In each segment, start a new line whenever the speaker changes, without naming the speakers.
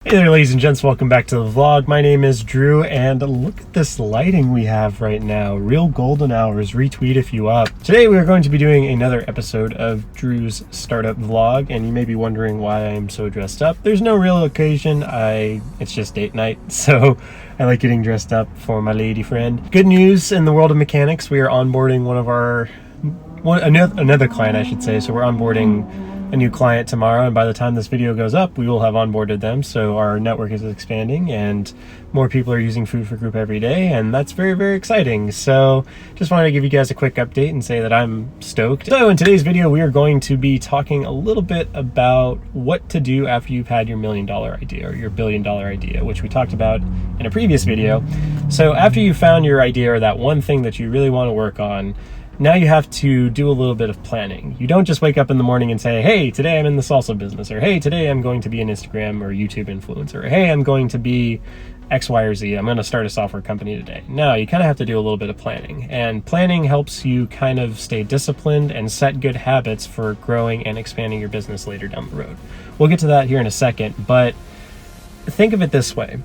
Hey there, ladies and gents, welcome back to the vlog. My name is Drew, and look at this lighting we have right now. Real golden hours, retweet if you up. Today we are going to be doing another episode of Drew's startup vlog, and you may be wondering why I'm so dressed up. There's no real occasion, it's just date night, so I like getting dressed up for my lady friend. Good news in the world of mechanics, we are onboarding another client, I should say. So we're onboarding a new client tomorrow, and by the time this video goes up, we will have onboarded them. So our network is expanding and more people are using Food for Group every day, and that's very, very exciting. So just wanted to give you guys a quick update and say that I'm stoked. So in today's video, we are going to be talking a little bit about what to do after you've had your $1 million idea or your $1 billion idea, which we talked about in a previous video. So after you found your idea or that one thing that you really want to work on, now you have to do a little bit of planning. You don't just wake up in the morning and say, hey, today I'm in the salsa business, or hey, today I'm going to be an Instagram or YouTube influencer, or hey, I'm going to be X, Y, or Z. I'm going to start a software company today. No, you kind of have to do a little bit of planning. And planning helps you kind of stay disciplined and set good habits for growing and expanding your business later down the road. We'll get to that here in a second, but think of it this way.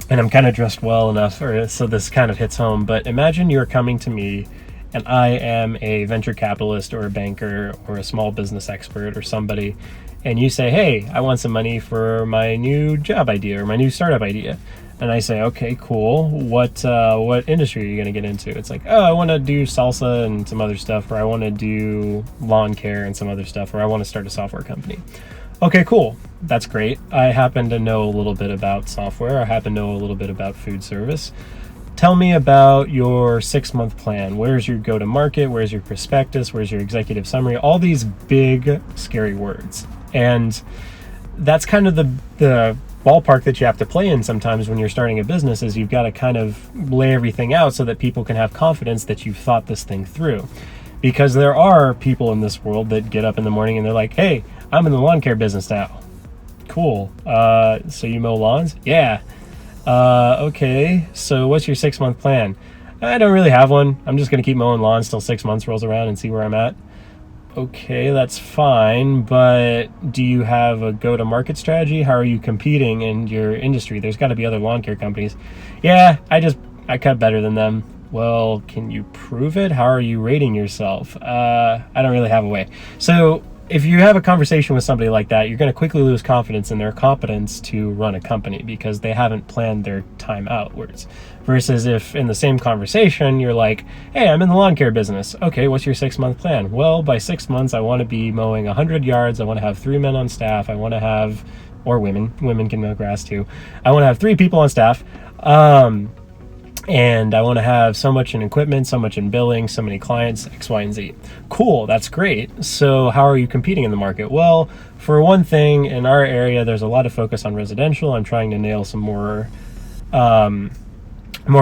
And I'm kind of dressed well enough, so this kind of hits home, but imagine you're coming to me and I am a venture capitalist or a banker or a small business expert or somebody, and you say, hey, I want some money for my new job idea or my new startup idea. And I say, okay, cool. What industry are you going to get into? It's like, oh, I want to do salsa and some other stuff, or I want to do lawn care and some other stuff, or I want to start a software company. Okay, cool. That's great. I happen to know a little bit about software. I happen to know a little bit about food service. Tell me about your 6-month plan. Where's your go-to-market? Where's your prospectus? Where's your executive summary? All these big, scary words. And that's kind of the ballpark that you have to play in sometimes when you're starting a business, is you've got to kind of lay everything out so that people can have confidence that you've thought this thing through. Because there are people in this world that get up in the morning and they're like, hey, I'm in the lawn care business now. Cool. So you mow lawns? Yeah. Okay, so what's your 6-month plan? I don't really have one. I'm just going to keep mowing lawns till 6 months rolls around and see where I'm at. Okay, that's fine, but do you have a go-to-market strategy? How are you competing in your industry? There's got to be other lawn care companies. Yeah, I cut better than them. Well, can you prove it? How are you rating yourself? I don't really have a way. So if you have a conversation with somebody like that, you're going to quickly lose confidence in their competence to run a company because they haven't planned their time outwards. Versus if in the same conversation, you're like, hey, I'm in the lawn care business. Okay, what's your 6-month plan? Well, by 6 months, I want to be mowing 100 yards. I want to have 3 men on staff. I want to have, or women can mow grass too. I want to have 3 people on staff. And I want to have so much in equipment, so much in billing, so many clients, X, Y, and Z. Cool, that's great. So how are you competing in the market? Well, for one thing, in our area, there's a lot of focus on residential. I'm trying to nail some more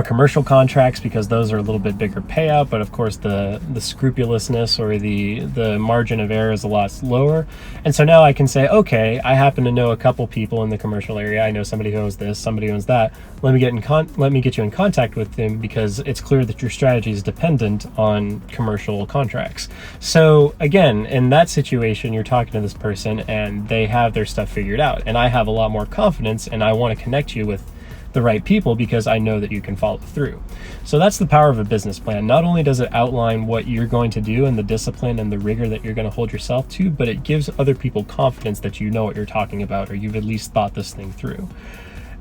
commercial contracts because those are a little bit bigger payout, but of course the scrupulousness or the margin of error is a lot lower. And so now I can say, okay, I happen to know a couple people in the commercial area. I know somebody who owns this, somebody who owns that. Let me get you in contact with them because it's clear that your strategy is dependent on commercial contracts. So again, in that situation, you're talking to this person and they have their stuff figured out, and I have a lot more confidence and I want to connect you with the right people because I know that you can follow through. So that's the power of a business plan. Not only does it outline what you're going to do and the discipline and the rigor that you're going to hold yourself to, but it gives other people confidence that you know what you're talking about, or you've at least thought this thing through.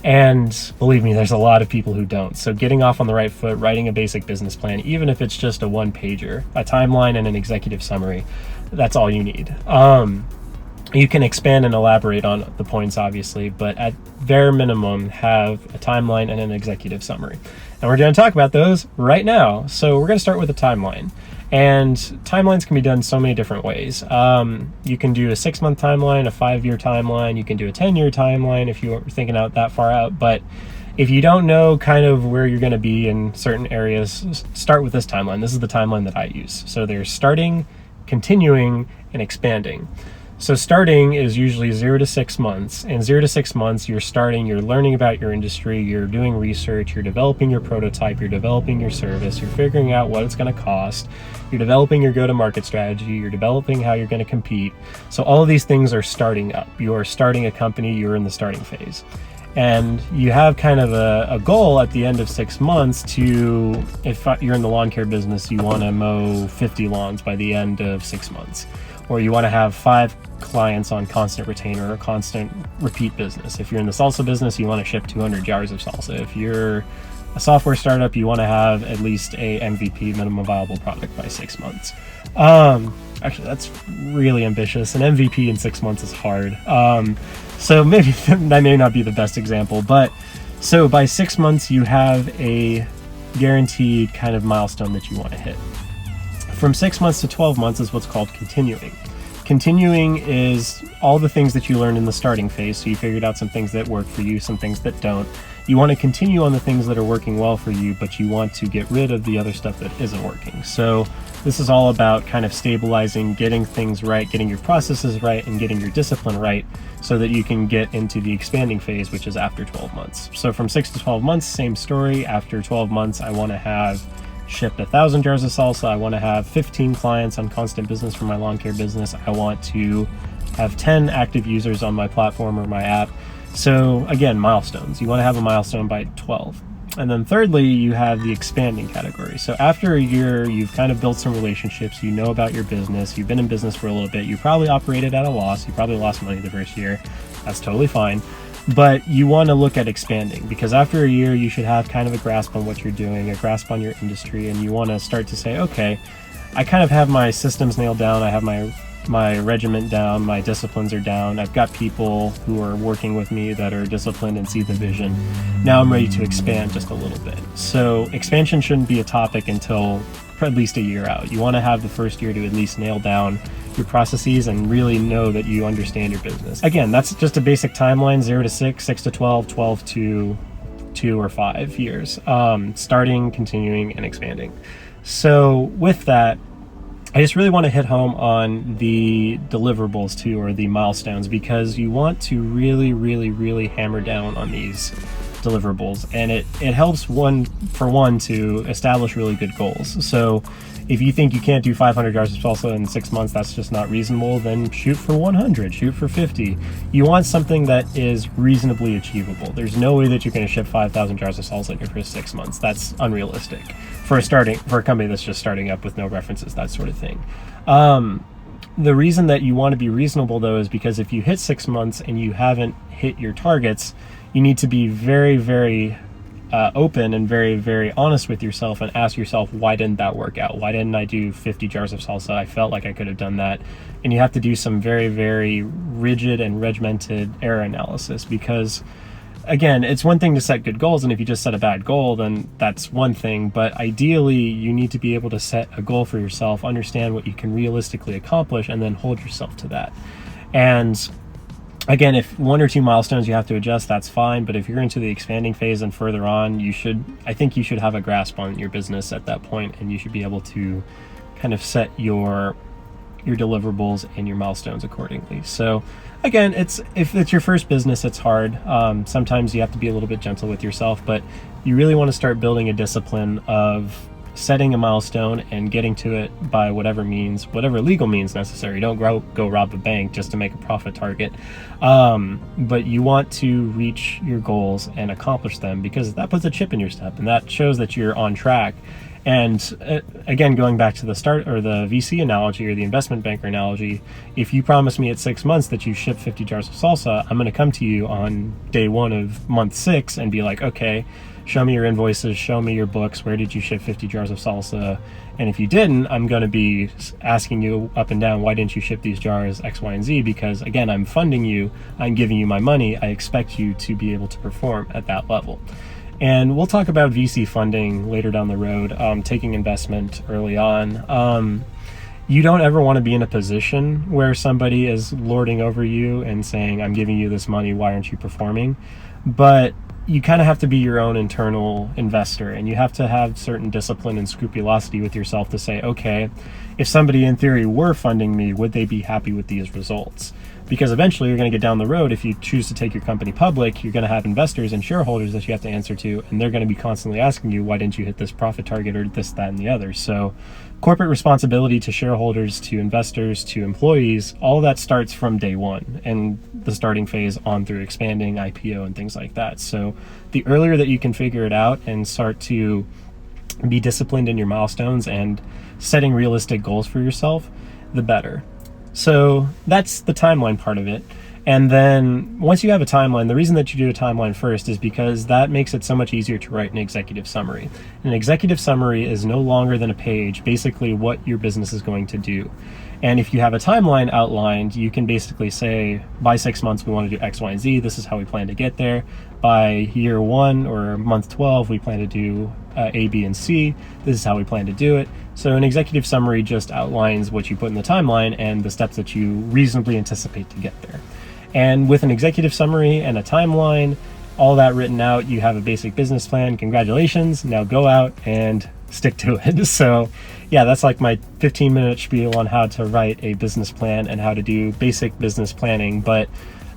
And believe me, there's a lot of people who don't. So getting off on the right foot, writing a basic business plan, even if it's just a 1-pager, a timeline and an executive summary, that's all you need. You can expand and elaborate on the points, obviously, but at bare minimum, have a timeline and an executive summary. And we're going to talk about those right now. So we're going to start with a timeline. And timelines can be done so many different ways. You can do a 6-month timeline, a 5-year timeline. You can do a 10-year timeline if you're thinking out that far out. But if you don't know kind of where you're going to be in certain areas, start with this timeline. This is the timeline that I use. So there's starting, continuing, and expanding. So starting is usually 0 to 6 months. In 0 to 6 months, you're learning about your industry, you're doing research, you're developing your prototype, you're developing your service, you're figuring out what it's going to cost, you're developing your go-to-market strategy, you're developing how you're going to compete. So all of these things are starting up. You're starting a company, you're in the starting phase. And you have kind of a goal at the end of 6 months to, if you're in the lawn care business, you want to mow 50 lawns by the end of 6 months. Or you want to have 5 clients on constant retainer or constant repeat business. If you're in the salsa business, you want to ship 200 jars of salsa. If you're a software startup, you want to have at least a MVP, minimum viable product, by 6 months. Actually, that's really ambitious. An MVP in 6 months is hard. So maybe that may not be the best example, but so by 6 months, you have a guaranteed kind of milestone that you want to hit. From 6 months to 12 months is what's called continuing. Continuing is all the things that you learned in the starting phase. So you figured out some things that work for you, some things that don't. You want to continue on the things that are working well for you, but you want to get rid of the other stuff that isn't working. So this is all about kind of stabilizing, getting things right, getting your processes right, and getting your discipline right so that you can get into the expanding phase, which is after 12 months. So from 6 to 12 months, same story. After 12 months, I want to have shipped 1,000 jars of salsa. I want to have 15 clients on constant business for my lawn care business. I want to have 10 active users on my platform or my app. So again, milestones. You want to have a milestone by 12. And then thirdly, you have the expanding category. So after a year, you've kind of built some relationships, you know about your business, you've been in business for a little bit, you probably operated at a loss, you probably lost money the first year. That's totally fine. But you want to look at expanding, because after a year, you should have kind of a grasp on what you're doing, a grasp on your industry, and you want to start to say, okay, I kind of have my systems nailed down, I have my regiment down, my disciplines are down, I've got people who are working with me that are disciplined and see the vision. Now I'm ready to expand just a little bit. So expansion shouldn't be a topic until at least a year out. You want to have the first year to at least nail down your processes and really know that you understand your business. Again, that's just a basic timeline: 0 to 6, 6 to 12, 12 to 2 or 5 years. Starting, continuing, and expanding. So with that, I just really want to hit home on the deliverables too, or the milestones, because you want to really, really, really hammer down on these deliverables, and it helps one to establish really good goals. So if you think you can't do 500 jars of salsa in 6 months, that's just not reasonable, then shoot for 100, shoot for 50. You want something that is reasonably achievable. There's no way that you're going to ship 5,000 jars of salsa in your first 6 months. That's unrealistic for a company that's just starting up with no references, that sort of thing. The reason that you want to be reasonable, though, is because if you hit 6 months and you haven't hit your targets, you need to be very, very open and very, very honest with yourself and ask yourself, why didn't that work out? Why didn't I do 50 jars of salsa? I felt like I could have done that. And you have to do some very, very rigid and regimented error analysis, because again, it's one thing to set good goals, and if you just set a bad goal, then that's one thing. But ideally, you need to be able to set a goal for yourself, understand what you can realistically accomplish, and then hold yourself to that. And again, if 1 or 2 milestones you have to adjust, that's fine. But if you're into the expanding phase and further on, I think you should have a grasp on your business at that point, and you should be able to kind of set your deliverables and your milestones accordingly. So again, if it's your first business, it's hard. Sometimes you have to be a little bit gentle with yourself, but you really want to start building a discipline of setting a milestone and getting to it by whatever means, whatever legal means necessary. Don't go rob a bank just to make a profit target. But you want to reach your goals and accomplish them, because that puts a chip in your step, and that shows that you're on track. And again, going back to the start, or the VC analogy, or the investment banker analogy, if you promise me at 6 months that you ship 50 jars of salsa, I'm going to come to you on day 1 of month 6 and be like, okay, show me your invoices, show me your books, where did you ship 50 jars of salsa? And if you didn't, I'm going to be asking you up and down, why didn't you ship these jars, X, Y, and Z? Because again, I'm funding you, I'm giving you my money, I expect you to be able to perform at that level. And we'll talk about VC funding later down the road, taking investment early on. You don't ever want to be in a position where somebody is lording over you and saying, I'm giving you this money, why aren't you performing? But you kind of have to be your own internal investor, and you have to have certain discipline and scrupulosity with yourself to say, okay, if somebody in theory were funding me, would they be happy with these results? Because eventually you're going to get down the road, if you choose to take your company public, you're going to have investors and shareholders that you have to answer to, and they're going to be constantly asking you, why didn't you hit this profit target or this, that, and the other? So corporate responsibility to shareholders, to investors, to employees, all of that starts from day one and the starting phase on through expanding, IPO, and things like that. So the earlier that you can figure it out and start to be disciplined in your milestones and setting realistic goals for yourself, the better. So that's the timeline part of it. And then once you have a timeline, the reason that you do a timeline first is because that makes it so much easier to write an executive summary. An executive summary is no longer than a page, basically what your business is going to do. And if you have a timeline outlined, you can basically say, by 6 months, we want to do X, Y, and Z. This is how we plan to get there. By year 1 or month 12, we plan to do A, B, and C. This is how we plan to do it. So an executive summary just outlines what you put in the timeline and the steps that you reasonably anticipate to get there. And with an executive summary and a timeline, all that written out, you have a basic business plan. Congratulations. Now go out and stick to it. So yeah, that's like my 15-minute spiel on how to write a business plan and how to do basic business planning. But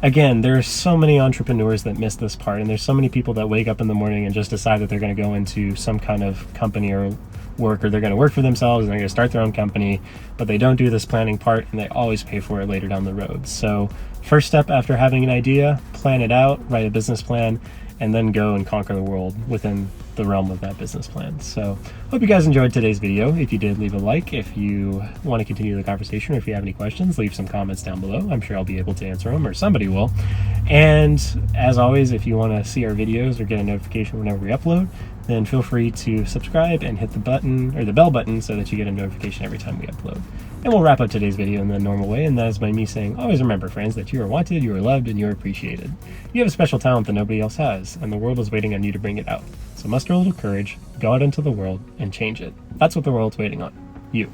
again, there are so many entrepreneurs that miss this part, and there's so many people that wake up in the morning and just decide that they're going to go into some kind of company or work, or they're going to work for themselves and they're going to start their own company, but they don't do this planning part, and they always pay for it later down the road. So first step after having an idea, plan it out, write a business plan, and then go and conquer the world within the realm of that business plan. So hope you guys enjoyed today's video. If you did, leave a like. If you want to continue the conversation, or if you have any questions, leave some comments down below. I'm sure I'll be able to answer them, or somebody will. And as always, if you want to see our videos or get a notification whenever we upload, then feel free to subscribe and hit the button, or the bell button, so that you get a notification every time we upload. And we'll wrap up today's video in the normal way, and that is by me saying, always remember, friends, that you are wanted, you are loved, and you are appreciated. You have a special talent that nobody else has, and the world is waiting on you to bring it out. So muster a little courage, go out into the world, and change it. That's what the world's waiting on. You.